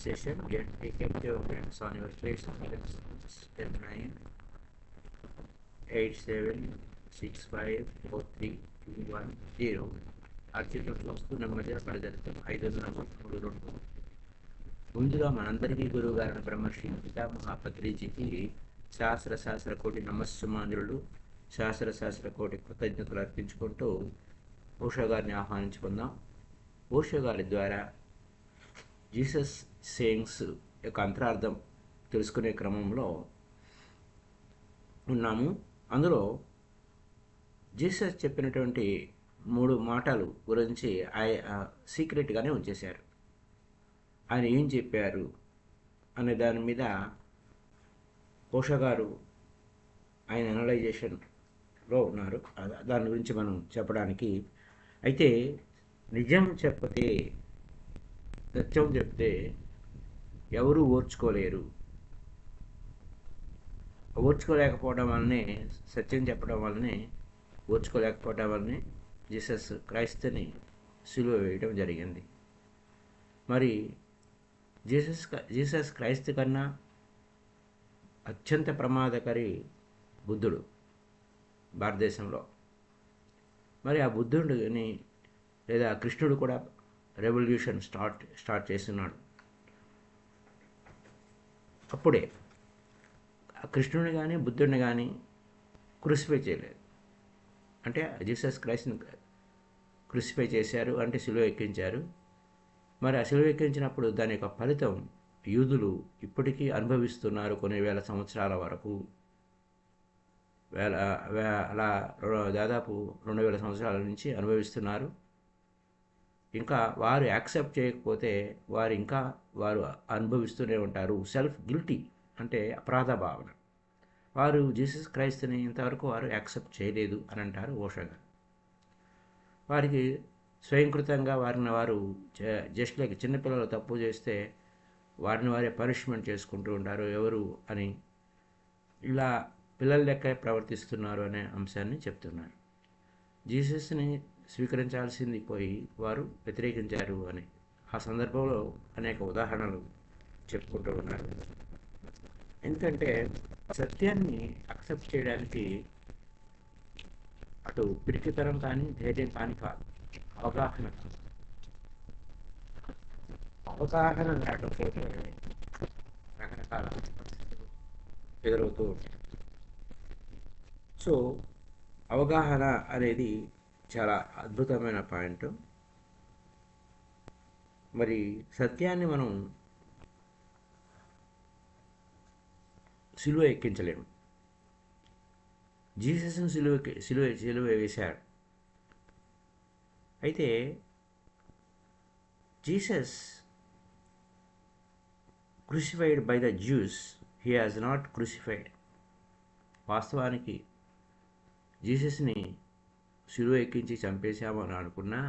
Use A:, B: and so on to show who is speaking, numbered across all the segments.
A: session. Get take care of friends on your place. Step 9 87654321 అర్చితులు వస్తూ నెమ్మదిగా పడజలుతాం 5:32. ముందుగా మనందరికీ గురువు గారైన బ్రహ్మర్షి పితామహ పత్రిజీకి శాస్త్ర కోటి నమస్సుమాంధ్రులు, శాస్త్ర కోటి కృతజ్ఞతలు అర్పించుకుంటూ ఓషో గారిని ఆహ్వానించుకుందాం. ఓషో గారి ద్వారా జీసస్ సేయింగ్స్ యొక్క అంతరార్థం తెలుసుకునే క్రమంలో ఉన్నాము. అందులో జీసస్ చెప్పినటువంటి 3 మాటలు గురించి సీక్రెట్గానే ఉంచేశారు. ఆయన ఏం చెప్పారు అనే దాని మీద ఓషో గారు ఆయన అనలైజేషన్లో ఉన్నారు. దాని గురించి మనం చెప్పడానికి అయితే నిజం చెప్పతే, సత్యం చెప్తే ఎవరు ఓర్చుకోలేకపోవడం వల్లనే, సత్యం చెప్పడం వల్లనే ఓర్చుకోలేకపోవడం వల్లనే జీసస్ క్రైస్తుని సిలువ వేయడం జరిగింది. మరి జీసస్ క్రైస్తు కన్నా అత్యంత ప్రమాదకరి బుద్ధుడు భారతదేశంలో. మరి ఆ బుద్ధుడిని లేదా కృష్ణుడు కూడా రెవల్యూషన్ స్టార్ట్ చేస్తున్నాడు. అప్పుడే ఆ కృష్ణుడిని కానీ బుద్ధుడిని కానీ క్రూసిఫై చేయలేదు. అంటే జీసస్ క్రైస్ట్ని క్రూసిఫై చేశారు, అంటే సిలువ ఎక్కించారు. మరి ఆ సిలువ ఎక్కించినప్పుడు దాని యొక్క ఫలితం యూదులు ఇప్పటికీ అనుభవిస్తున్నారు. కొన్ని వేల సంవత్సరాల వరకు, అలా దాదాపు 2000 సంవత్సరాల నుంచి అనుభవిస్తున్నారు. ఇంకా వారు యాక్సెప్ట్ చేయకపోతే వారు అనుభవిస్తూనే ఉంటారు. సెల్ఫ్ గిల్టీ అంటే అపరాధ భావన. వారు జీసస్ క్రైస్తుని ఇంతవరకు వారు యాక్సెప్ట్ చేయలేదు అని అంటారు ఓషో గారు. వారికి స్వయంకృతంగా వారిని వారు జస్ట్ లైక్ చిన్నపిల్లలు తప్పు చేస్తే వారిని వారే పనిష్మెంట్ చేసుకుంటూ ఉంటారు. ఎవరు అని ఇలా పిల్లల లెక్క ప్రవర్తిస్తున్నారు అనే అంశాన్ని చెప్తున్నారు. జీసస్ని స్వీకరించాల్సింది పోయి వారు వ్యతిరేకించారు అని ఆ సందర్భంలో అనేక ఉదాహరణలు చెప్పుకుంటూ ఉన్నారు. ఎందుకంటే సత్యాన్ని యాక్సెప్ట్ చేయడానికి అటు పిరికితనం కానీ ధైర్యం కానీ కాదు, అవగాహన లేకపోతే రకరకాల ఎదురవుతూ ఉంటాయి. సో అవగాహన అనేది చాలా అద్భుతమైన పాయింట్. మరి సత్యాన్ని మనం సిలువ ఎక్కించలేము. జీసస్ని సిలువ వేశాడు. అయితే Jesus crucified by the juice, he has not crucified. వాస్తవానికి జీసస్ని సిలువ ఎక్కించి చంపేశామని అనుకున్నా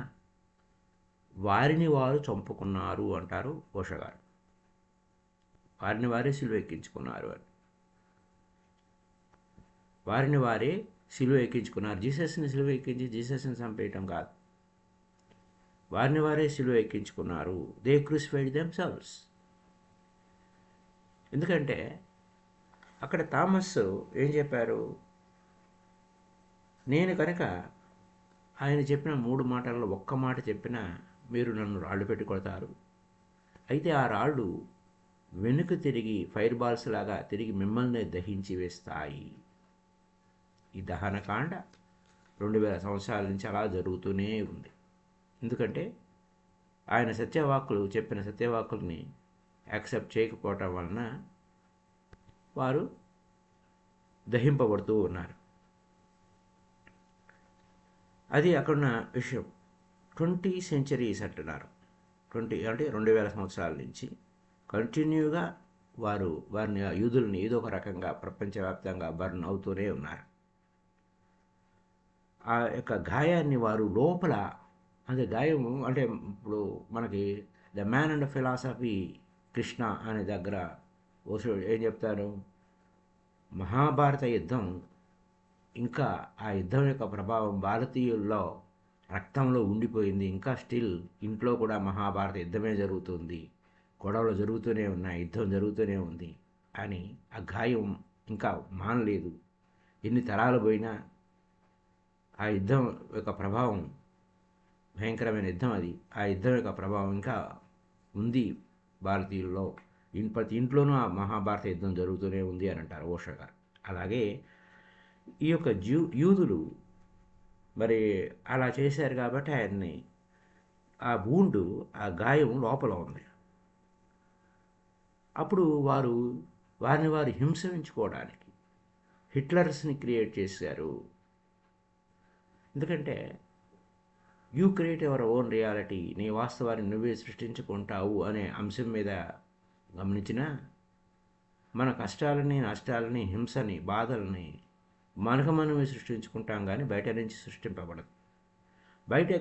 A: వారిని వారు చంపుకున్నారు అంటారు ఓషో గారు. వారిని వారే సిలువ ఎక్కించుకున్నారు అని. వారిని వారే సిలువ ఎక్కించుకున్నారు. జీసస్ని సిలువ ఎక్కించి జీసస్ని చంపేయటం కాదు, వారిని వారే సిలువ ఎక్కించుకున్నారు. They crucified themselves. ఎందుకంటే అక్కడ థామస్ ఏం చెప్పారు, నేను కనుక ఆయన చెప్పిన 3 మాటల్లో ఒక్క మాట చెప్పినా మీరు నన్ను రాళ్ళు పెట్టి కొడతారు, అయితే ఆ రాళ్ళు వెనుక తిరిగి ఫైర్ బాల్స్ లాగా తిరిగి మిమ్మల్ని దహించి వేస్తాయి. ఈ దహనకాండ 2000 సంవత్సరాల నుంచి అలా జరుగుతూనే ఉంది. ఎందుకంటే ఆయన చెప్పిన సత్యవాక్కుల్ని యాక్సెప్ట్ చేయకపోవటం వలన వారు దహింపబడుతూ ఉన్నారు. అది అక్కడున్న విషయం. 20 centuries అంటున్నారు. 20 అంటే 2000 సంవత్సరాల నుంచి కంటిన్యూగా వారిని యూదుల్ని ఏదో ఒక రకంగా ప్రపంచవ్యాప్తంగా బర్న్ అవుతూనే ఉన్నారు. ఆ యొక్క గాయాన్ని వారు లోపల, అంటే గాయం అంటే ఇప్పుడు మనకి the man and philosophy Krishna అనే దగ్గర ఓషో ఏం చెప్తారు, మహాభారత యుద్ధం ఇంకా ఆ యుద్ధం యొక్క ప్రభావం భారతీయుల్లో రక్తంలో ఉండిపోయింది. ఇంకా స్టిల్ ఇంట్లో కూడా మహాభారత యుద్ధమే జరుగుతుంది. గొడవలు జరుగుతూనే ఉన్నాయి, యుద్ధం జరుగుతూనే ఉంది అని ఆ గాయం ఇంకా మానలేదు. ఎన్ని తరాలు పోయినా ఆ యుద్ధం యొక్క ప్రభావం, భయంకరమైన యుద్ధం అది, ఆ యుద్ధం యొక్క ప్రభావం ఇంకా ఉంది భారతీయుల్లో. ప్రతి ఇంట్లోనూ ఆ మహాభారత యుద్ధం జరుగుతూనే ఉంది అని అంటారు ఓషో గారు. అలాగే ఈ యొక్క యూదులు మరి అలా చేశారు కాబట్టి ఆయన్ని ఆ బూండు, ఆ గాయం లోపల ఉంది. అప్పుడు వారిని వారు హింసించుకోవడానికి హిట్లర్స్ని క్రియేట్ చేశారు. ఎందుకంటే you create your own reality, నీ వాస్తవాన్ని నువ్వే సృష్టించుకుంటావు అనే అంశం మీద గమనించిన మన కష్టాలని, నష్టాలని, హింసని, బాధల్ని మనమే సృష్టించుకుంటాం, కానీ బయట నుంచి సృష్టింపబడదు. బయట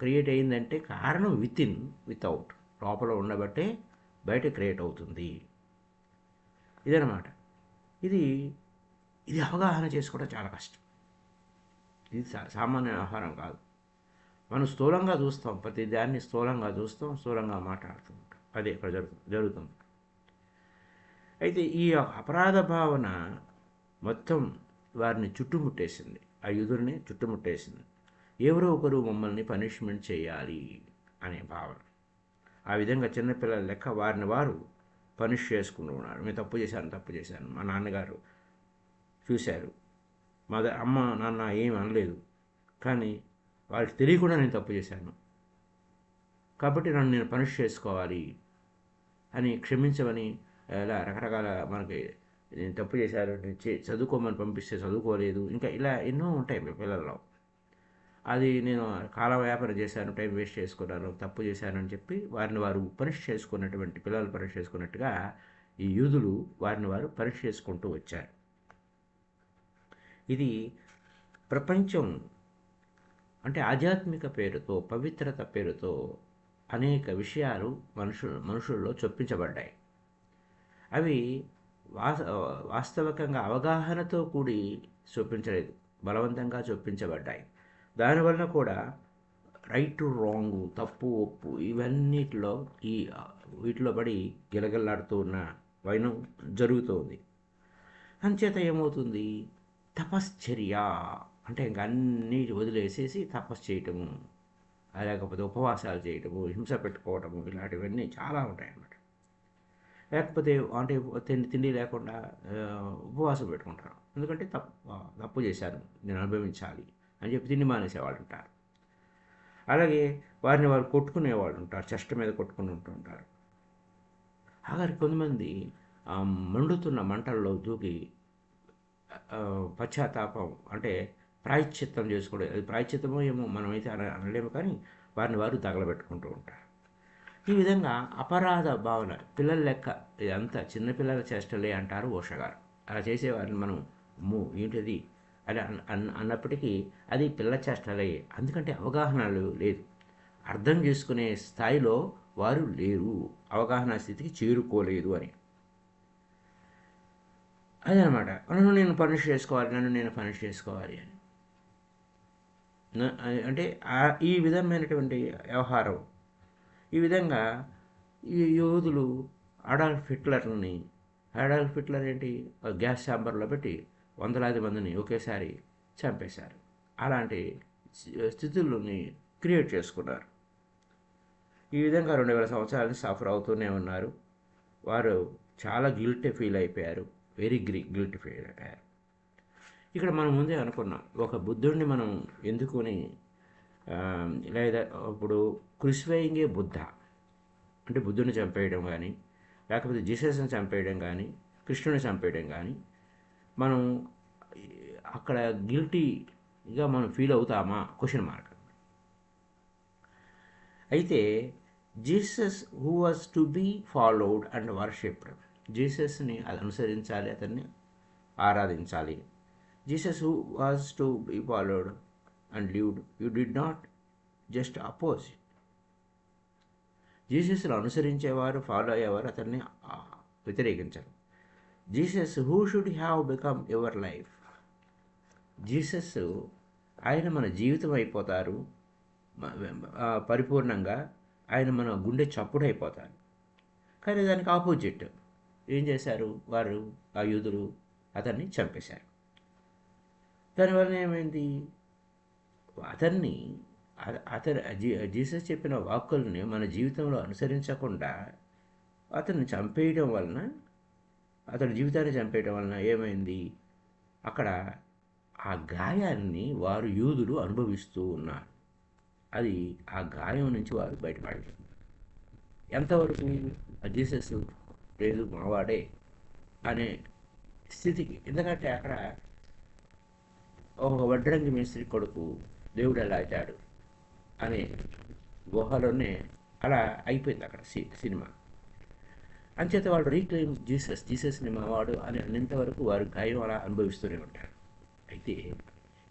A: క్రియేట్ అయిందంటే కారణం వితౌట్, లోపల ఉండబట్టే బయట క్రియేట్ అవుతుంది. ఇదనమాట. ఇది అవగాహన చేసుకోవడం చాలా కష్టం. ఇది సామాన్య వ్యవహారం కాదు. మనం స్థూలంగా చూస్తాం, ప్రతి దాన్ని స్థూలంగా చూస్తాం, స్థూలంగా మాట్లాడుతూ ఉంటాం. అదే ఇక్కడ జరుగుతుంది. అయితే ఈ అపరాధ భావన మొత్తం వారిని చుట్టుముట్టేసింది, ఆ యూదుల్ని చుట్టుముట్టేసింది. ఎవరో ఒకరు మమ్మల్ని పనిష్మెంట్ చేయాలి అనే భావన. ఆ విధంగా చిన్నపిల్లల లెక్క వారిని వారు పనిష్ చేసుకుంటూ ఉన్నారు. నేను తప్పు చేశాను, మా నాన్నగారు చూశారు, అమ్మ నాన్న ఏం అనలేదు, కానీ వాళ్ళకి తెలియకుండా నేను తప్పు చేశాను కాబట్టి నన్ను నేను పనిష్ చేసుకోవాలి అని, క్షమించమని, ఇలా రకరకాల మనకి నేను తప్పు చేశాను, చదువుకోమని పంపిస్తే చదువుకోలేదు, ఇంకా ఇలా ఎన్నో ఉంటాయి మీ పిల్లల్లో. అది నేను కాలయాపన చేశాను, టైం వేస్ట్ చేసుకున్నాను, తప్పు చేశాను అని చెప్పి వారిని వారు పనిష్ చేసుకున్నటువంటి, పిల్లలు పనిష్ చేసుకున్నట్టుగా ఈ యూదులు వారిని వారు పనిష్ చేసుకుంటూ వచ్చారు. ఇది ప్రపంచం అంటే ఆధ్యాత్మిక పేరుతో, పవిత్రత పేరుతో అనేక విషయాలు మనుషుల్లో చొప్పించబడ్డాయి. అవి వాస్తవికంగా అవగాహనతో కూడి చొప్పించలేదు, బలవంతంగా చొప్పించబడ్డాయి. దానివల్ల కూడా రైట్ టు రాంగ్, తప్పు ఒప్పు, ఇవన్నిటిలో వీటిలో పడి గిలగిల్లాడుతూ ఉన్న వైనం జరుగుతోంది. అంచేత ఏమవుతుంది, తపశ్చర్య అంటే ఇంక అన్నీ వదిలేసేసి తపస్సు చేయటము, లేకపోతే ఉపవాసాలు చేయటము, హింస పెట్టుకోవటము, ఇలాంటివన్నీ చాలా ఉంటాయన్నమాట. లేకపోతే అంటే తిండి లేకుండా ఉపవాసం పెట్టుకుంటారు. ఎందుకంటే తప్పు చేశాను, నేను అనుభవించాలి అని చెప్పి తిండి మానేసేవాళ్ళు ఉంటారు. అలాగే వారిని వారు కొట్టుకునేవాళ్ళు ఉంటారు, చెస్ట్ మీద కొట్టుకుని ఉంటుంటారు. ఆఖరికి కొంతమంది మండుతున్న మంటల్లో దూకి పశ్చాత్తాపం అంటే ప్రాయశ్చిత్తం చేసుకోవడం, అది ప్రాయశ్చిత్తమో ఏమో మనమైతే అనలేము, కానీ వారిని వారు తగలబెట్టుకుంటూ ఉంటారు. ఈ విధంగా అపరాధ భావన, పిల్లల లెక్క, ఇదంతా చిన్నపిల్లల చేష్టలే అంటారు ఓషో గారు. అలా చేసేవారిని మనం ఏంటిది అని అన్నప్పటికీ అది పిల్ల చేష్టలే, ఎందుకంటే అవగాహన లేదు, అర్థం చేసుకునే స్థాయిలో వారు లేరు, అవగాహన స్థితికి చేరుకోలేదు అని. అదనమాట. నన్ను నేను పనిష్ చేసుకోవాలి అని అంటే ఈ విధమైనటువంటి వ్యవహారం. ఈ విధంగా ఈ యోధులు అడాల్ఫ్ హిట్లర్ ఏంటి, గ్యాస్ ఛాంబర్లో పెట్టి వందలాది మందిని ఒకేసారి చంపేశారు. అలాంటి స్థితుల్ని క్రియేట్ చేసుకున్నారు. ఈ విధంగా 2000 సంవత్సరాలు సఫర్ అవుతూనే ఉన్నారు. వారు చాలా గిల్టీ ఫీల్ అయిపోయారు, వెరీ గిల్టీ ఫీల్ అయిపోయారు. ఇక్కడ మనం ముందే అనుకున్నాం, ఒక బుద్ధుడిని మనం ఎందుకుని, లేదా ఇప్పుడు క్రుసిఫైయింగే బుద్ధ అంటే బుద్ధుడిని చంపేయడం కానీ, లేకపోతే జీసస్ని చంపేయడం కానీ, కృష్ణుని చంపేయడం కానీ, మనం అక్కడ గిల్టీగా మనం ఫీల్ అవుతామా, క్వశ్చన్ మార్క్. అయితే Jesus who was to be followed and worshipped, జీసస్ని అనుసరించాలి, అతన్ని ఆరాధించాలి. Jesus who was to be followed and lived, you did not just oppose. జీసస్ను అనుసరించేవారు, ఫాలో అయ్యేవారు అతన్ని వ్యతిరేకించరు. Jesus who should have become your life, Jesus ఆయన మన జీవితం అయిపోతారు పరిపూర్ణంగా, ఆయన మన గుండె చప్పుడు అయిపోతారు. కానీ దానికి ఆపోజిట్ ఏం చేశారు వారు, ఆ యూదులు అతన్ని చంపేశారు. దానివల్ల ఏమైంది, అతన్ని అతను జీసస్ చెప్పిన వాక్కుల్ని మన జీవితంలో అనుసరించకుండా అతన్ని చంపేయడం వలన, అతని జీవితాన్ని చంపేయడం వలన ఏమైంది, అక్కడ ఆ గాయాన్ని వారు యూదులు అనుభవిస్తూ ఉన్నారు. అది ఆ గాయం నుంచి వారు బయటపడలేదు. ఎంతవరకు జీసస్ లేదు మావాడే అనే స్థితికి. ఎందుకంటే అక్కడ ఒక వడ్రంగి మేస్త్రి కొడుకు దేవుడు ఎలా అవుతాడు అనే గుహలోనే అలా అయిపోయింది అక్కడ సినిమా. అంచేత వాళ్ళు రీక్లెయిమ్ జీసస్ని మావాడు అని అనేంతవరకు వారు గాయం అలా అనుభవిస్తూనే ఉంటారు. అయితే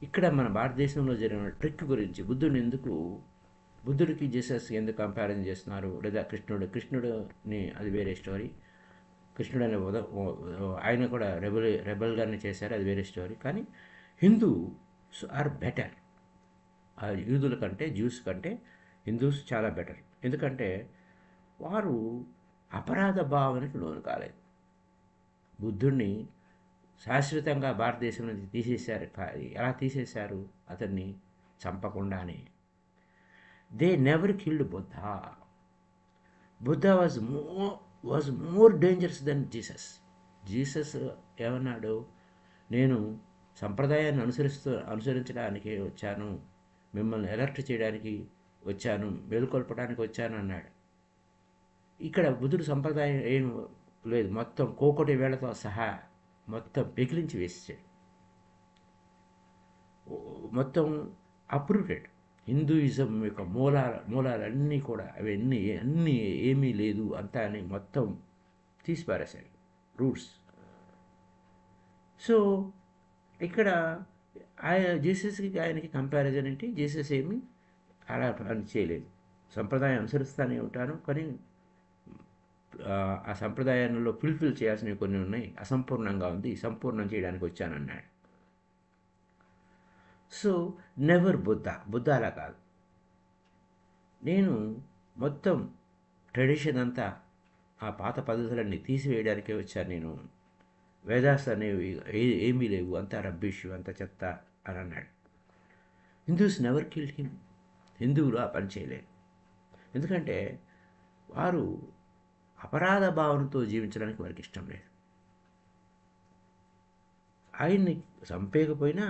A: ఇక్కడ మన భారతదేశంలో జరిగిన ట్రిక్ గురించి, బుద్ధుడికి జీసస్ ఎందుకు కంపారిజన్ చేస్తున్నారు, లేదా కృష్ణుడిని అది వేరే స్టోరీ. కృష్ణుడు అనే ఆయన కూడా రెబల్గానే చేశారు, అది వేరే స్టోరీ. కానీ హిందూస్ ఆర్ బెటర్, ఆ యూదుల కంటే జ్యూస్ కంటే హిందూస్ చాలా బెటర్. ఎందుకంటే వారు అపరాధ భావనకు లోను కాలేదు. బుద్ధుడిని శాశ్వతంగా భారతదేశం నుంచి తీసేశారు. ఎలా తీసేశారు, అతన్ని చంపకుండానే. They never killed Buddha was more dangerous than Jesus ఏమన్నాడు, నేను సంప్రదాయాన్ని అనుసరించడానికి వచ్చాను, మిమ్మల్ని అలర్ట్ చేయడానికి వచ్చాను, మేలుకొల్పడానికి వచ్చాను అన్నాడు. ఇక్కడ బుద్ధుడు సంప్రదాయం ఏం లేదు, మొత్తం కోకోటి వేళతో సహా మొత్తం పెకిలించి వేసాడు. మొత్తం అప్రూటెడ్. హిందూయిజం యొక్క మూలాలన్నీ కూడా అన్నీ ఏమీ లేదు అంతా అని మొత్తం తీసిపారేశాడు, రూట్స్. సో ఇక్కడ జీసస్కి ఆయనకి కంపారిజన్ ఏంటి, జీసస్ ఏమి అలా పని చేయలేదు. సంప్రదాయం అనుసరిస్తూనే ఉంటాను, కానీ ఆ సంప్రదాయంలో ఫుల్ఫిల్ చేయాల్సినవి కొన్ని ఉన్నాయి, అసంపూర్ణంగా ఉంది, సంపూర్ణం చేయడానికి వచ్చానన్నాడు. సో నెవర్ బుద్ధ అలా కాదు. నేను మొత్తం ట్రెడిషన్ అంతా, ఆ పాత పద్ధతులన్నీ తీసివేయడానికే వచ్చాను, నేను వేదాస్ అనేవి ఏమీ లేవు, అంతా రబ్బిష్, అంత చెత్త అని అన్నాడు. Hindus never killed him. హిందువులు ఆ పని చేయలేదు. ఎందుకంటే వారు అపరాధ భావనతో జీవించడానికి వారికి ఇష్టం లేదు. ఆయన్ని చంపేయకపోయినా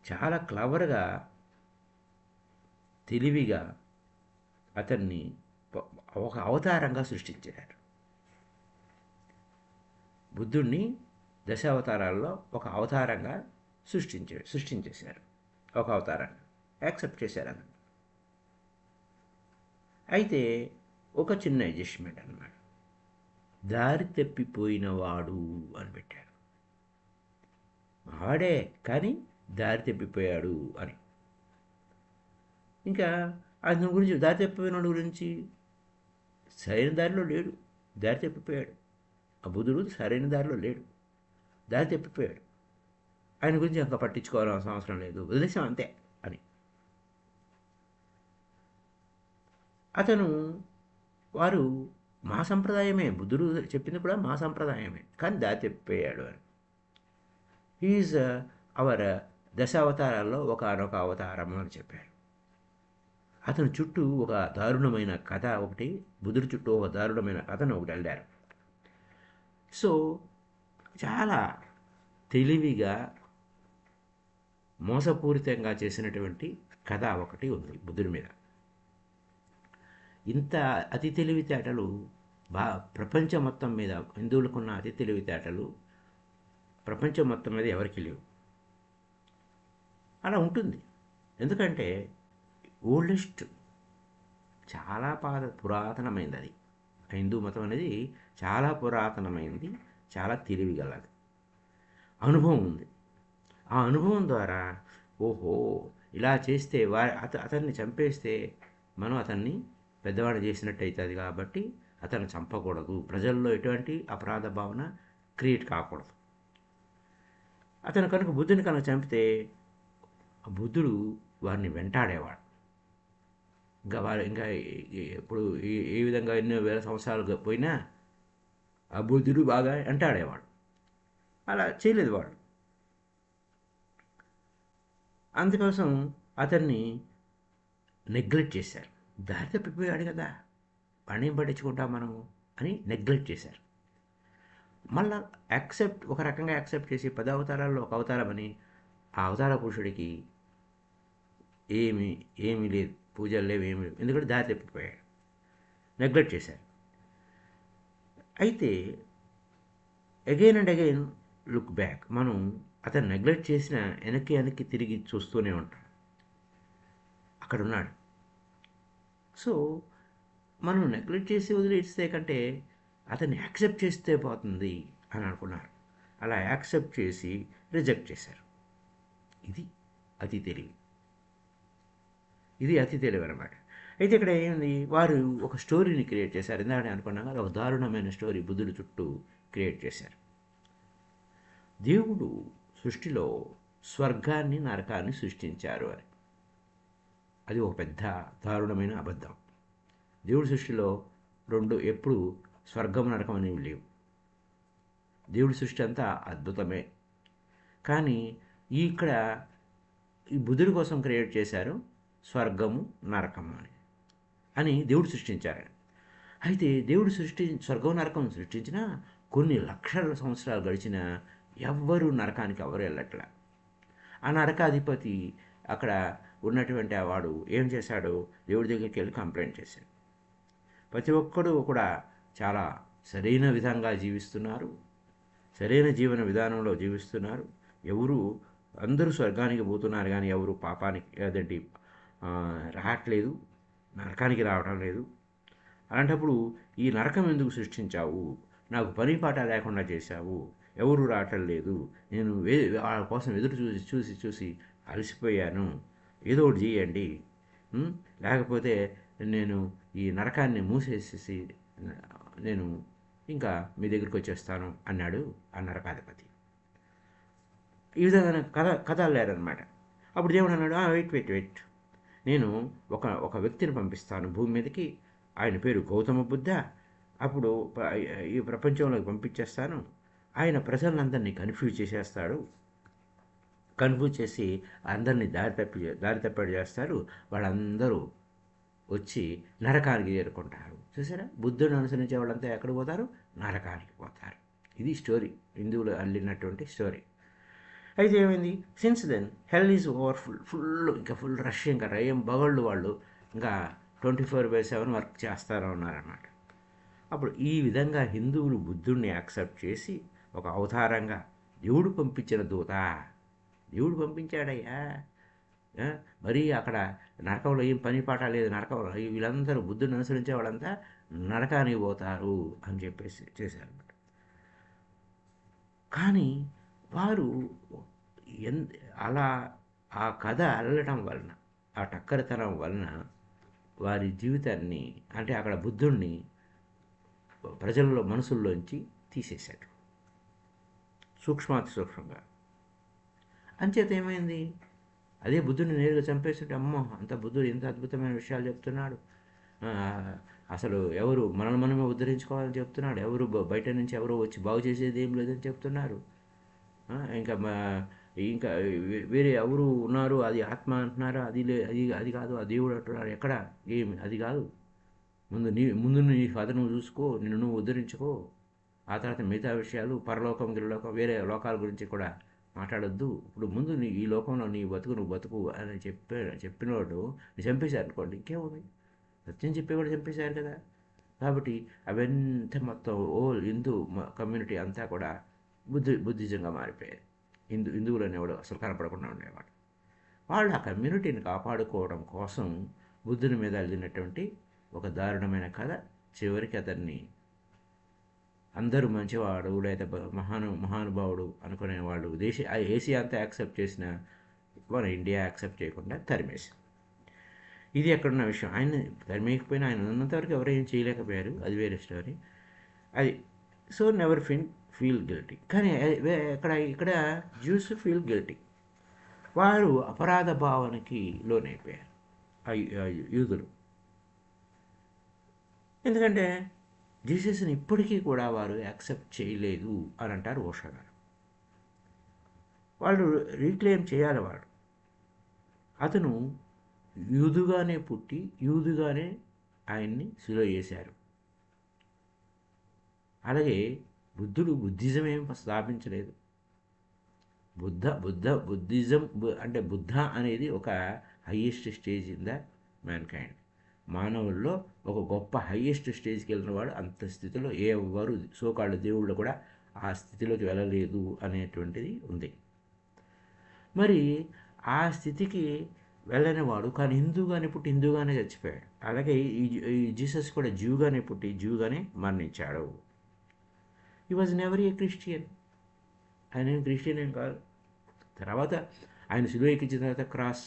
A: చాలా క్లవర్గా, తెలివిగా అతన్ని ఒక అవతారంగా సృష్టించారు. బుద్ధుణ్ణి దశావతారాల్లో ఒక అవతారంగా సృష్టించేశారు, ఒక అవతారాన్ని యాక్సెప్ట్ చేశారు అన్నమాట. అయితే ఒక చిన్న అడ్జస్ట్మెంట్ అన్నమాట, దారి తప్పిపోయిన వాడు అని పెట్టారు. వాడే కానీ దారి తప్పిపోయాడు అని. ఇంకా అతని గురించి, దారి తప్పిపోయిన గురించి, సరైన దారిలో లేడు, దారి తప్పిపోయాడు. ఆ బుద్ధుడు సరైన దారిలో లేడు, దారి తప్పిపోయాడు. ఆయన గురించి ఇంకా పట్టించుకోవాల్సిన అవసరం లేదు, వదిలేసాం అంతే అని. వారు మా సంప్రదాయమే, బుద్ధుడు చెప్పింది కూడా మా సంప్రదాయమే, కానీ దారి తప్పిపోయాడు అని. హీఈస్ అవర్ దశావతారాల్లో ఒకనొక అవతారము అని చెప్పారు. అతని చుట్టూ ఒక దారుణమైన కథ ఒకటి, బుద్ధుడి చుట్టూ ఒక దారుణమైన కథను ఒకటి వెళ్ళారు. సో చాలా తెలివిగా, మోసపూరితంగా చేసినటువంటి కథ ఒకటి ఉంది బుద్ధుడి మీద. ఇంత అతి తెలివితేటలు ప్రపంచం మొత్తం మీద, హిందువులకున్న అతి తెలివితేటలు ప్రపంచం మొత్తం మీద ఎవరికి లేవు. అలా ఉంటుంది. ఎందుకంటే ఓల్డెస్ట్, చాలా పురాతనమైనది అది. హిందూ మతం అనేది చాలా పురాతనమైనది, చాలా తెలివిగలది, అనుభవం ఉంది. ఆ అనుభవం ద్వారా ఓహో ఇలా చేస్తే అతన్ని చంపేస్తే మనం అతన్ని పెద్దవాడు చేసినట్టు అవుతుంది, కాబట్టి అతన్ని చంపకూడదు, ప్రజల్లో ఎటువంటి అపరాధ భావన క్రియేట్ కాకూడదు. అతను కనుక బుద్ధుని కనుక చంపితే ఆ బుద్ధుడు వారిని వెంటాడేవాడు. ఇంకా వారు ఇంకా ఇప్పుడు ఏ విధంగా ఎన్నో వేల సంవత్సరాలు పోయినా ఆ బుద్ధుడు బాగా వెంటాడేవాడు. అలా చేయలేదు వాడు. అందుకోసం అతన్ని నెగ్లెక్ట్ చేశారు. దారి తప్పిపోయాడు కదా, పనేం పట్టించుకుంటాం మనము అని నెగ్లెక్ట్ చేశారు. మళ్ళా ఒక రకంగా యాక్సెప్ట్ చేసి 10 అవతారాల్లో ఒక అవతారమని ఆ అవతార పురుషుడికి ఏమి ఏమీ లేదు, పూజలు లేవు, ఏమి లేవు. ఎందుకంటే దారి తప్పిపోయాడు, నెగ్లెక్ట్ చేశారు. అయితే again and again look back, మనం అతను నెగ్లెక్ట్ చేసిన వెనక్కి తిరిగి చూస్తూనే ఉంటాం. అక్కడ ఉన్నాడు. సో మనం నెగ్లెక్ట్ చేసి వదిలేస్తే కంటే అతన్ని యాక్సెప్ట్ చేస్తే పోతుంది అని అనుకున్నారు. అలా యాక్సెప్ట్ చేసి రిజెక్ట్ చేశారు. ఇది అతి తెలివి. ఇది అతి తెలివి అనమాట. అయితే ఇక్కడ ఏంది, వారు ఒక స్టోరీని క్రియేట్ చేశారు. ఎందుకంటే అనుకున్నాం కదా, ఒక దారుణమైన స్టోరీ బుద్ధుడి చుట్టూ క్రియేట్ చేశారు. దేవుడు సృష్టిలో స్వర్గాన్ని నరకాన్ని సృష్టించారు అని. అది ఒక పెద్ద దారుణమైన అబద్ధం. దేవుడి సృష్టిలో ఎప్పుడు స్వర్గం నరకం అనేవి లేవు. దేవుడి సృష్టి అంతా అద్భుతమే. కానీ ఇక్కడ ఈ బుద్ధుడి కోసం క్రియేట్ చేశారు స్వర్గము నరకము అని దేవుడు సృష్టించారు. అయితే దేవుడు స్వర్గం నరకం సృష్టించిన కొన్ని లక్షల సంవత్సరాలు గడిచిన ఎవ్వరూ నరకానికి ఎవరు వెళ్ళట్లే. ఆ నరకాధిపతి అక్కడ ఉన్నటువంటి వాడు ఏం చేశాడు, దేవుడి దగ్గరికి వెళ్ళి కంప్లైంట్ చేశాడు. ప్రతి ఒక్కడు కూడా చాలా సరైన విధంగా జీవిస్తున్నారు, సరైన జీవన విధానంలో జీవిస్తున్నారు. అందరూ స్వర్గానికి పోతున్నారు, కానీ ఎవరు పాపానికి అదేంటి రావట్లేదు, నరకానికి రావడం లేదు. అలాంటప్పుడు ఈ నరకం ఎందుకు సృష్టించావు, నాకు పని పాట లేకుండా చేశావు, ఎవరు రావటం లేదు, నేను వాళ్ళ కోసం ఎదురు చూసి అలసిపోయాను, ఏదో ఒకటి చేయండి, లేకపోతే నేను ఈ నరకాన్ని మూసేసేసి నేను ఇంకా మీ దగ్గరికి వచ్చేస్తాను అన్నాడు ఆ నరకాధిపతి. ఈ విధంగా కథ అల్లారనమాట. అప్పుడు దేవుడు అన్నాడు, వెయిట్, నేను ఒక వ్యక్తిని పంపిస్తాను భూమి మీదకి, ఆయన పేరు గౌతమ బుద్ధ. అప్పుడు ఈ ప్రపంచంలోకి పంపించేస్తాను. ఆయన ప్రజలందరినీ కన్ఫ్యూజ్ చేసేస్తాడు, కన్ఫ్యూజ్ చేసి అందరినీ దారి తప్పాడు చేస్తారు. వాళ్ళందరూ వచ్చి నరకానికి చేరుకుంటారు. చూసారా, బుద్ధుని అనుసరించే వాళ్ళంతా ఎక్కడ పోతారు, నరకానికి పోతారు. ఇది స్టోరీ, హిందువులు అల్లినటువంటి స్టోరీ. అయితే ఏమైంది, since then hell is overfull, ఇంకా ఫుల్ రష్, ఇంకా రయం బగళ్ళు వాళ్ళు ఇంకా 24/7 వర్క్ చేస్తూ ఉన్నారన్నమాట. అప్పుడు ఈ విధంగా హిందువులు బుద్ధుడిని యాక్సెప్ట్ చేసి ఒక అవతారంగా దేవుడు పంపించిన దూత, దేవుడు పంపించాడయ్యా, మరి అక్కడ నరకంలో ఏం పని పాట లేదు, నరకంలో వీళ్ళందరూ బుద్ధుని అనుసరించే వాళ్ళంతా నరకానికి పోతారు అని చెప్పేసి చేశారన్నమాట. కానీ వారు అలా ఆ కథ అల్లటం వలన, ఆ టక్కరితనం వలన వారి జీవితాన్ని, అంటే అక్కడ బుద్ధుణ్ణి ప్రజల్లో మనసుల్లోంచి తీసేశాడు సూక్ష్మాతి సూక్ష్మంగా. అంచేత ఏమైంది, అదే బుద్ధుడిని నేరుగా చంపేస్తుంటే, అమ్మో అంత బుద్ధుడు ఎంత అద్భుతమైన విషయాలు చెప్తున్నాడు, అసలు ఎవరు మనమే ఉద్ధరించుకోవాలని చెప్తున్నాడు, ఎవరు బయట నుంచి ఎవరో వచ్చి బాగు చేసేది ఏం లేదని చెప్తున్నారు, ఇంకా వేరే ఎవరు ఉన్నారు, అది ఆత్మ అంటున్నారు, అది కాదు, ఆ దేవుడు అంటున్నారు, ఎక్కడ ఏమి అది కాదు, ముందు నీ కథను చూసుకో, నిన్ను నువ్వు ఉద్ధరించుకో, ఆ తర్వాత మిగతా విషయాలు పరలోకం గిరలోకం వేరే లోకాల గురించి కూడా మాట్లాడొద్దు, ఇప్పుడు ముందు ఈ లోకంలో నీ నువ్వు బతుకు అని చెప్పినవాడు చంపేశారు అనుకోండి, ఇంకేముంది, సత్యం చెప్పేవాడు చంపేశారు కదా. కాబట్టి అవంతా మొత్తం హిందూ కమ్యూనిటీ అంతా కూడా బుద్ధిజంగా మారిపోయారు. హిందువులు అనేవాడు అసలు కనపడకుండా ఉండేవాడు. వాళ్ళు ఆ కమ్యూనిటీని కాపాడుకోవడం కోసం బుద్ధుని మీద వెళ్ళినటువంటి ఒక దారుణమైన కథ, చివరికి అతన్ని అందరూ మంచివాడు లేదా మహానుభావుడు అనుకునేవాళ్ళు ఏషియా అంతా యాక్సెప్ట్ చేసిన మన ఇండియా యాక్సెప్ట్ చేయకుండా తరిమేశారు. ఇది ఎక్కడున్న విషయం. ఆయన తరిమేయకపోయినా ఆయన ఉన్నంతవరకు ఎవరేం చేయలేకపోయారు, అది వేరే స్టోరీ. అది సో నెవర్ ఫీల్ గిల్టీ. కానీ ఇక్కడ జ్యూస్ ఫీల్ గిల్టీ. వారు అపరాధ భావనకి లోనైపోయారు యూదులు. ఎందుకంటే జీసస్ని ఇప్పటికీ కూడా వారు యాక్సెప్ట్ చేయలేదు అని అంటారు ఓషా గారు. వాళ్ళు రీక్లెయిమ్ చేయాలి. వాడు అతను యూదుగానే పుట్టి యూదుగానే ఆయన్ని సిలువ చేశారు. అలాగే బుద్ధుడు బుద్ధిజం ఏం స్థాపించలేదు. బుద్ధిజం అంటే బుద్ధ అనేది ఒక highest stage in the man kind. మానవుల్లో ఒక గొప్ప హయ్యెస్ట్ స్టేజ్కి వెళ్ళిన వాడు అంత స్థితిలో ఎవరు సోకాళ్ళ దేవుళ్ళు కూడా ఆ స్థితిలోకి వెళ్ళలేదు అనేటువంటిది ఉంది. మరి ఆ స్థితికి వెళ్ళని వాడు కానీ హిందూగానే పుట్టి హిందూగానే చచ్చిపోయాడు. అలాగే ఈ జీసస్ కూడా జ్యూగానే పుట్టి జ్యూగానే మరణించాడు. He was never a Christian. ఆయన క్రిస్టియన్ ఏం కాదు. తర్వాత ఆయన సిలువ ఎక్కించిన తర్వాత క్రాస్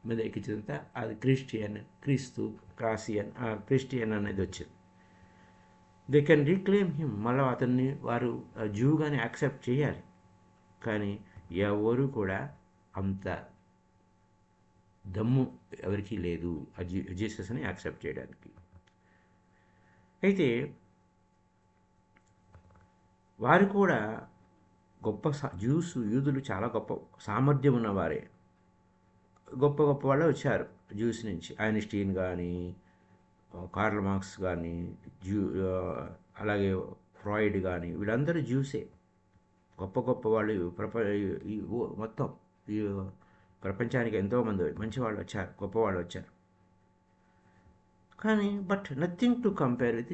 A: మీద ఎక్కించిన తర్వాత అది క్రిస్టియన్, క్రీస్తు, క్రిస్టియన్ అనేది వచ్చింది. They can reclaim him. మళ్ళీ అతన్ని వారు జ్యూగానే యాక్సెప్ట్ చేయాలి. కానీ ఎవరు కూడా అంత దమ్ము ఎవరికీ లేదు జీసస్ని యాక్సెప్ట్ చేయడానికి. అయితే వారు కూడా గొప్ప యూదులు చాలా గొప్ప సామర్థ్యం ఉన్నవారే. గొప్ప గొప్ప వాళ్ళు వచ్చారు జ్యూస్ నుంచి. ఐన్స్టీన్ కానీ, కార్ల్ మార్క్స్ కానీ, అలాగే ఫ్రాయిడ్ కానీ, వీళ్ళందరూ జ్యూసే. గొప్ప గొప్ప వాళ్ళు మొత్తం ఈ ప్రపంచానికి ఎంతోమంది మంచి వాళ్ళు వచ్చారు, గొప్ప వాళ్ళు వచ్చారు. కానీ but nothing to compare with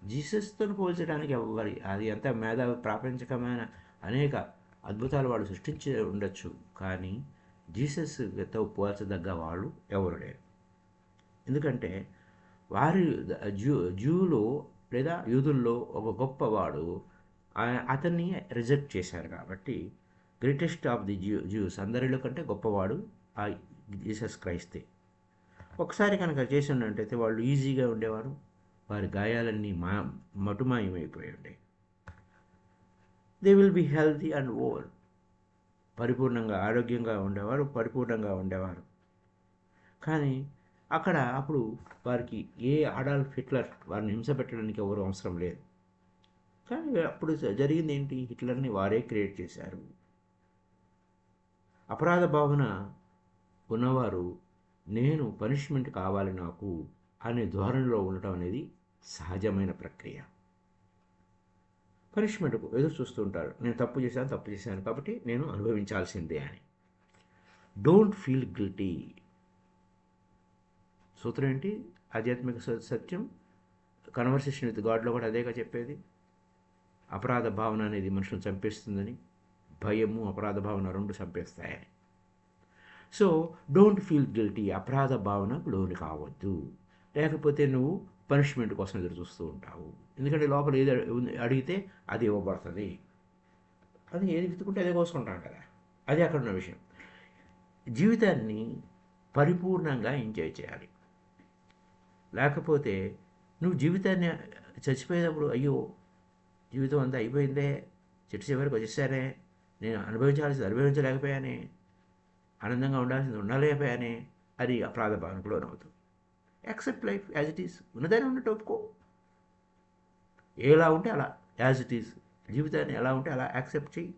A: జీసస్తో పోల్చడానికి ఎవ్వరి అది ఎంత మేధావి ప్రాపంచికమైన అనేక అద్భుతాలు వాళ్ళు సృష్టించి ఉండొచ్చు. కానీ జీసస్తో పోల్చదగ్గ వాళ్ళు ఎవరు లేరు. ఎందుకంటే వారి జ్యూలో లేదా యూదుల్లో ఒక గొప్పవాడు అతన్ని రిజెక్ట్ చేశారు. కాబట్టి గ్రేటెస్ట్ ఆఫ్ ది జ్యూస్ అందరిలో కంటే గొప్పవాడు ఆ జీసస్ క్రైస్తే. ఒకసారి కనుక చేసి ఉన్నట్టయితే వాళ్ళు ఈజీగా ఉండేవారు. వారి గాయాలన్నీ మటుమాయమైపోయి ఉండే. They will be healthy and whole. పరిపూర్ణంగా ఆరోగ్యంగా ఉండేవారు, పరిపూర్ణంగా ఉండేవారు. కానీ అప్పుడు వారికి ఏ అడాల్ఫ్ హిట్లర్ వారిని హింస పెట్టడానికి ఎవరు అవసరం లేదు. కానీ అప్పుడు జరిగింది ఏంటి? హిట్లర్ని వారే క్రియేట్ చేశారు. అపరాధ భావన ఉన్నవారు నేను పనిష్మెంట్ కావాలి నాకు అనే ధోరణిలో ఉండటం అనేది సహజమైన ప్రక్రియ. పనిష్మెంట్కు ఎదురు చూస్తూ ఉంటారు. నేను తప్పు చేశాను కాబట్టి నేను అనుభవించాల్సిందే అని. Don't feel guilty. సూత్రం ఏంటి? ఆధ్యాత్మిక సత్యం కన్వర్సేషన్ విత్ గాడ్లో కూడా అదేగా చెప్పేది. అపరాధ భావన అనేది మనుషులను చంపేస్తుందని. భయము అపరాధ భావన రెండు చంపేస్తాయని. So don't feel guilty. అపరాధ భావనకు లోను కావద్దు. లేకపోతే నువ్వు పనిష్మెంట్ కోసం ఎదురు చూస్తూ ఉంటావు. ఎందుకంటే లోపల ఏది అడిగితే అది ఇవ్వబడుతుంది. అది ఏది వెతుకుంటే అదే కోసుకుంటాం కదా. అది అక్కడ ఉన్న విషయం. జీవితాన్ని పరిపూర్ణంగా ఎంజాయ్ చేయాలి. లేకపోతే నువ్వు జీవితాన్ని చచ్చిపోయేటప్పుడు అయ్యో జీవితం అంతా అయిపోయిందే, చెట్టు చివరికి వచ్చేసానే, నేను అనుభవించలేకపోయానే, ఆనందంగా ఉండాల్సింది ఉండలేకపోయానే, అది అపరాధ భావనకు లోనవుతుంది. Accept life as it is. ఉన్నదాన్ని ఉన్నట్టు ఒప్పుకో. ఎలా ఉంటే అలా యాజ్ ఇట్ ఈస్. జీవితాన్ని ఎలా ఉంటే అలా యాక్సెప్ట్ చెయ్యి.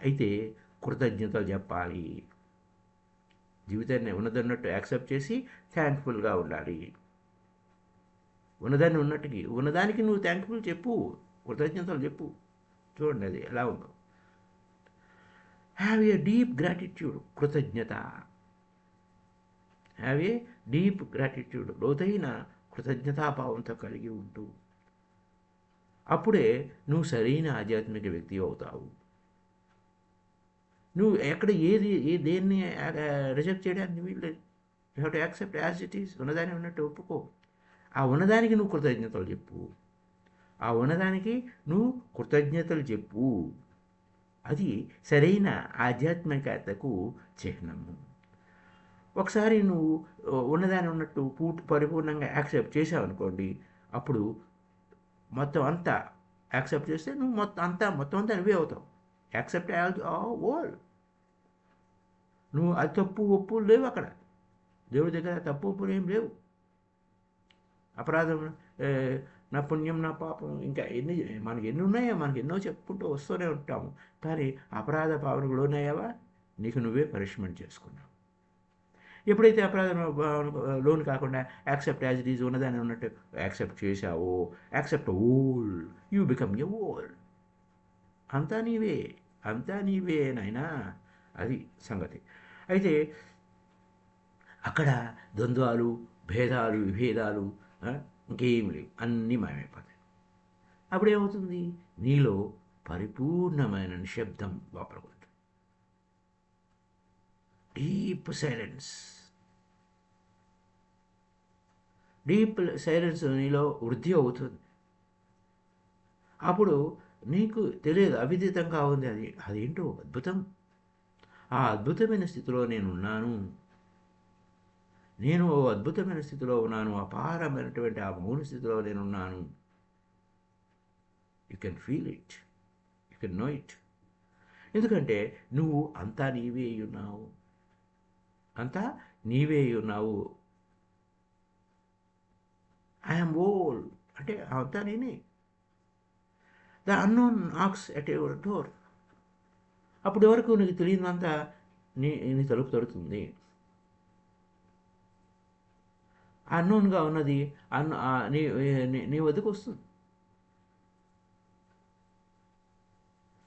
A: అయితే కృతజ్ఞతలు చెప్పాలి. జీవితాన్ని ఉన్నదన్నట్టు యాక్సెప్ట్ చేసి థ్యాంక్ఫుల్గా ఉండాలి. ఉన్నదానికి నువ్వు థ్యాంక్ఫుల్ చెప్పు, కృతజ్ఞతలు చెప్పు. చూడండి అది ఎలా ఉందో. Have a deep gratitude. కృతజ్ఞత. Have a deep gratitude. లోతైన కృతజ్ఞతాభావంతో కలిగి ఉంటూ అప్పుడే నువ్వు సరైన ఆధ్యాత్మిక వ్యక్తి అవుతావు. నువ్వు ఎక్కడ దేన్ని రిజెక్ట్ చేయడానికి వీల్లేదు. You have to accept as it is. ఉన్నదాన్ని ఉన్నట్టు ఒప్పుకో. ఆ ఉన్నదానికి నువ్వు కృతజ్ఞతలు చెప్పు. అది సరైన ఆధ్యాత్మికతకు చిహ్నము. ఒకసారి నువ్వు ఉన్నదాన్ని ఉన్నట్టు పరిపూర్ణంగా యాక్సెప్ట్ చేసావు అనుకోండి, అప్పుడు మొత్తం అంతా యాక్సెప్ట్ చేస్తే నువ్వు మొత్తం అంతా నువ్వే అవుతావు. Accept all. నువ్వు అది తప్పు ఒప్పులు లేవు అక్కడ. దేవుడి దగ్గర తప్పు ఒప్పులు ఏం లేవు. అపరాధం, ఏ, నా పుణ్యం నా పాపం, ఇంకా మనకి ఎన్ని ఉన్నాయో, మనకి ఎన్నో చెప్పుకుంటూ వస్తూనే ఉంటాము. కానీ అపరాధ పాపనకు లోనయ్యావా, నీకు నువ్వే పనిష్మెంట్ చేసుకున్నావు. ఎప్పుడైతే అపరాధ లోన్ కాకుండా యాక్సెప్ట్ యాజ్ ఇట్ ఈజ్ ఉన్నదాన్ని ఉన్నట్టు యాక్సెప్ట్ చేశావో, accept whole, you become a whole. అంతా నీవే, అంతా నీవే నాయనా. అది సంగతి. అయితే అక్కడ ద్వంద్వాలు, భేదాలు, విభేదాలు ఇంకేం లేవు, అన్నీ మాయమైపోతాయి. అప్పుడేమవుతుంది, నీలో పరిపూర్ణమైన నిశ్శబ్దం లోపలికి. డీప్ సైలెన్స్, డీప్ సైలెన్స్ నీలో వృద్ధి అవుతుంది. అప్పుడు నీకు తెలియదు, అవిదితంగా ఉంది, అదేంటో అద్భుతం. ఆ అద్భుతమైన స్థితిలో నేనున్నాను, నేను ఓ అద్భుతమైన స్థితిలో ఉన్నాను, అపారమైనటువంటి ఆ మౌన స్థితిలో నేనున్నాను. You can feel it, you can know it. ఎందుకంటే నువ్వు అంతా నీవే ఉన్నావు, అంతా నీవే ఉన్నావు. ఐఎమ్ ఓల్ అంటే అంతా నేనే. The unknown knocks at your door. అప్పటి వరకు నీకు తెలియదంతా నీ తలుపు తడుతుంది. అన్నోన్గా ఉన్నది నీ వద్దకు వస్తుంది.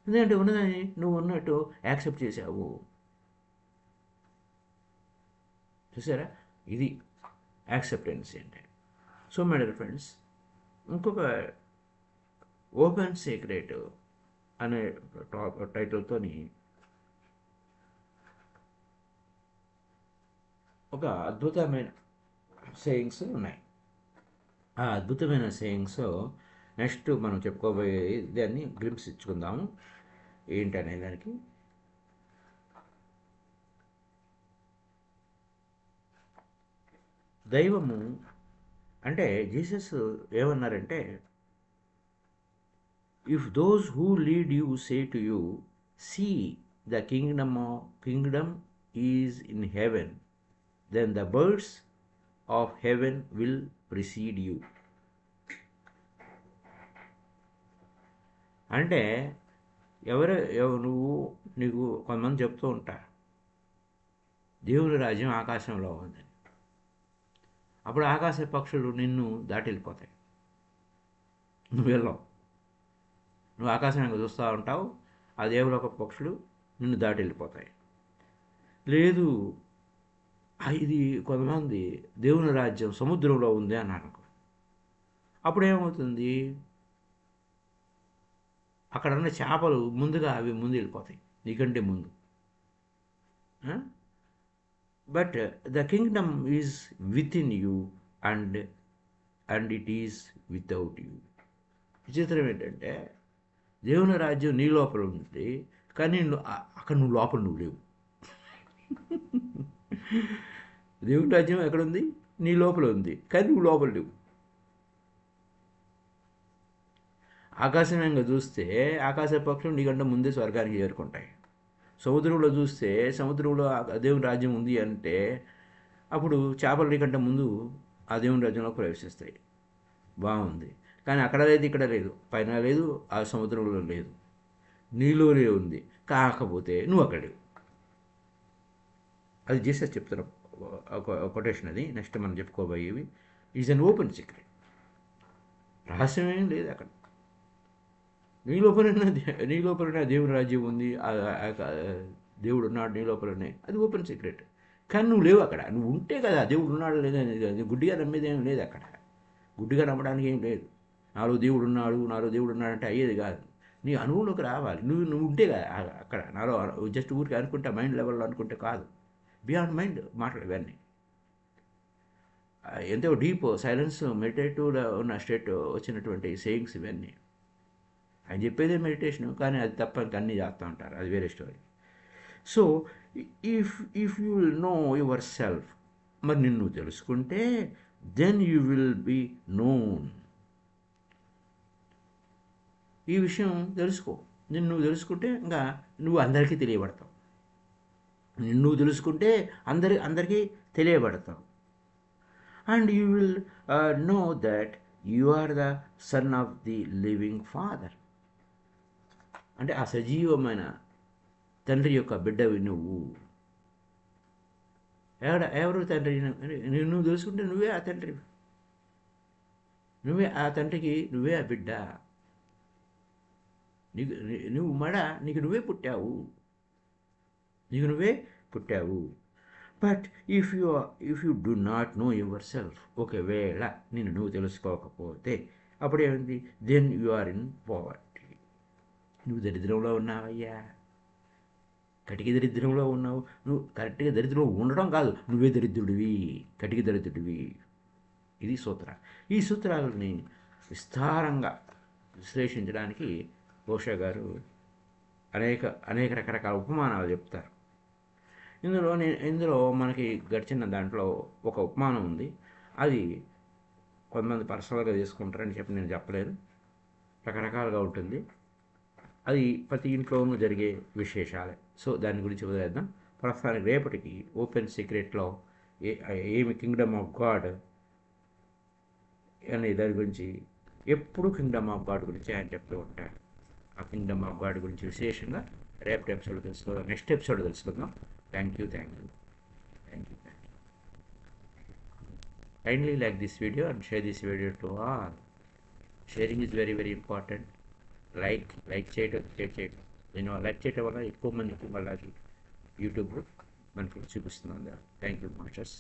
A: ఎందుకంటే ఉన్నదని నువ్వు ఉన్నట్టు యాక్సెప్ట్ చేసావు. చూసారా, ఇది యాక్సెప్టెన్స్ అంటే. సో మై డియర్ ఫ్రెండ్స్, ఇంకొక ఓపెన్ సీక్రెట్ అనే టైటిల్తోని ఒక అద్భుతమైన సేయింగ్స్ ఉన్నాయి. ఆ అద్భుతమైన సేయింగ్స్ నెక్స్ట్ మనం చెప్పుకోబోయే దాన్ని గ్లింప్స్ ఇచ్చుకుందాము ఏంటనే దానికి. దైవము అంటే జీసస్ ఏమన్నారంటే, if those who lead you say to you, see the kingdom is in heaven, then the birds of heaven will precede you. అంటే నీకు కొంతమంది చెప్తూ ఉంటారు దేవుని రాజ్యం ఆకాశంలో ఉందని. అప్పుడు ఆకాశ పక్షులు నిన్ను దాటి వెళ్ళిపోతాయి, నువ్వు వెళ్ళవు. నువ్వు ఆకాశానికి చూస్తూ ఉంటావు, ఆ దేవులోక పక్షులు నిన్ను దాటి వెళ్ళిపోతాయి. లేదు, ఇది కొంతమంది దేవుని రాజ్యం సముద్రంలో ఉంది అన్నారు. అప్పుడు ఏమవుతుంది, అక్కడ ఉన్న చేపలు ముందుగా అవి ముందు వెళ్ళిపోతాయి నీకంటే ముందు. But the kingdom is with in you and it is without you. విచిత్రం ఏంటంటే దేవుని రాజ్యం నీ లోపల ఉంది, కానీ అక్కడ నువ్వు లోపల నువ్వు లేవు. దేవుని రాజ్యం ఎక్కడుంది, నీ లోపల ఉంది, కానీ నువ్వు లోపల లేవు. ఆకాశంగా చూస్తే ఆకాశ పక్షులు నీకంటే ముందే స్వర్గానికి చేరుకుంటాయి. సముద్రంలో చూస్తే సముద్రంలో దేవుని రాజ్యం ఉంది అంటే అప్పుడు చేపలు నీకంటే ముందు ఆ దేవుని రాజ్యంలో ప్రవేశిస్తాయి. బాగుంది, కానీ అక్కడ లేదు, ఇక్కడ లేదు, పైన లేదు, ఆ సముద్రంలో లేదు, నీలోనే ఉంది, కాకపోతే నువ్వు అక్కడ లేవు. అది జీసస్ చెప్తున్న కొటేషన్. అది నెక్స్ట్ మనం చెప్పుకోబోయేవి ఈజ్ అన్ ఓపెన్ సీక్రెట్. రహస్యమేం లేదు అక్కడ. నీ లోపలనే దేవుని రాజ్యం ఉంది, దేవుడు ఉన్నాడు నీ లోపలనే, అది ఓపెన్ సీక్రెట్. కానీ నువ్వు లేవు అక్కడ. నువ్వు ఉంటే కదా దేవుడు ఉన్నాడు లేదా, గుడ్డిగా నమ్మేది ఏం లేదు అక్కడ. గుడ్డిగా నమ్మడానికి ఏం లేదు. నాలో దేవుడు ఉన్నాడు అంటే అయ్యేది కాదు. నీ అనుభవంలోకి రావాలి. నువ్వు ఉంటే కదా అక్కడ. నాలో జస్ట్ ఊరికి అనుకుంటే మైండ్ లెవెల్లో అనుకుంటే కాదు, బియాండ్ మైండ్ మాటలు ఇవన్నీ. ఎంతో డీప్ సైలెన్స్ మెడిటేటివ్లో ఉన్న స్టేట్ వచ్చినటువంటి సేయింగ్స్ ఇవన్నీ. ఆయన చెప్పేదే మెడిటేషన్, కానీ అది తప్ప ఇంకా అన్నీ చేస్తూ ఉంటారు, అది వేరే story. So if you will know yourself, మరి నిన్ను తెలుసుకుంటే then you will be known. ఈ విషయం తెలుసుకో. నిన్ను తెలుసుకుంటే ఇంకా నువ్వు అందరికీ తెలియబడతావు. నిన్ను తెలుసుకుంటే అందరికీ తెలియబడతావు. and you will know that you are the son of the living father. అంటే ఆ సజీవమైన తండ్రి యొక్క బిడ్డవి నువ్వు. ఎవరు తండ్రి? నువ్వు తెలుసుకుంటే నువ్వే ఆ తండ్రి, నువ్వే ఆ తండ్రికి, నువ్వే ఆ బిడ్డ. నీకు నువ్వు నీకు నువ్వే పుట్టావు, నీకు నువ్వే పుట్టావు. But if you do not know yourself, ఒకవేళ నేను నువ్వు తెలుసుకోకపోతే అప్పుడు ఏమైంది? Then you are in poverty. నువ్వు దరిద్రంలో ఉన్నావయ్యా, కటికి దరిద్రంలో ఉన్నావు. నువ్వు కరెక్ట్గా దరిద్రంలో ఉండడం కాదు, నువ్వే దరిద్రుడివి, కటికి దరిద్రుడివి. ఇది సూత్ర. ఈ సూత్రాలని విస్తారంగా విశ్లేషించడానికి ఓషో గారు అనేక రకరకాల ఉపమానాలు చెప్తారు. ఇందులో మనకి గడిచిన దాంట్లో ఒక ఉపమానం ఉంది. అది కొంతమంది పర్సనల్గా తీసుకుంటారని చెప్పి నేను చెప్పలేను, రకరకాలుగా ఉంటుంది. అది ప్రతి ఇంట్లోనూ జరిగే విశేషాలే. సో దాని గురించి వదిలేద్దాం. ప్రస్తుతానికి రేపటికి ఓపెన్ సీక్రెట్లో ఏమి కింగ్డమ్ ఆఫ్ గాడ్ అనే దాని గురించి, ఎప్పుడు కింగ్డమ్ ఆఫ్ గాడ్ గురించి ఆయన చెప్తూ ఉంటాడు. ఆ కింగ్డమ్ ఆఫ్ గాడ్ గురించి విశేషంగా రేపటి ఎపిసోడ్ తెలుసుకుందాం, నెక్స్ట్ ఎపిసోడ్ తెలుసుకుందాం. Thank you. Kindly like this video and share this video to all. Sharing is very, very important. Like చేయడం, షేర్ చేయడం. లైక్ చేయడం వల్ల ఎక్కువ మందికి మళ్ళీ యూట్యూబ్ మనకి చూపిస్తుంది. Thank you masters.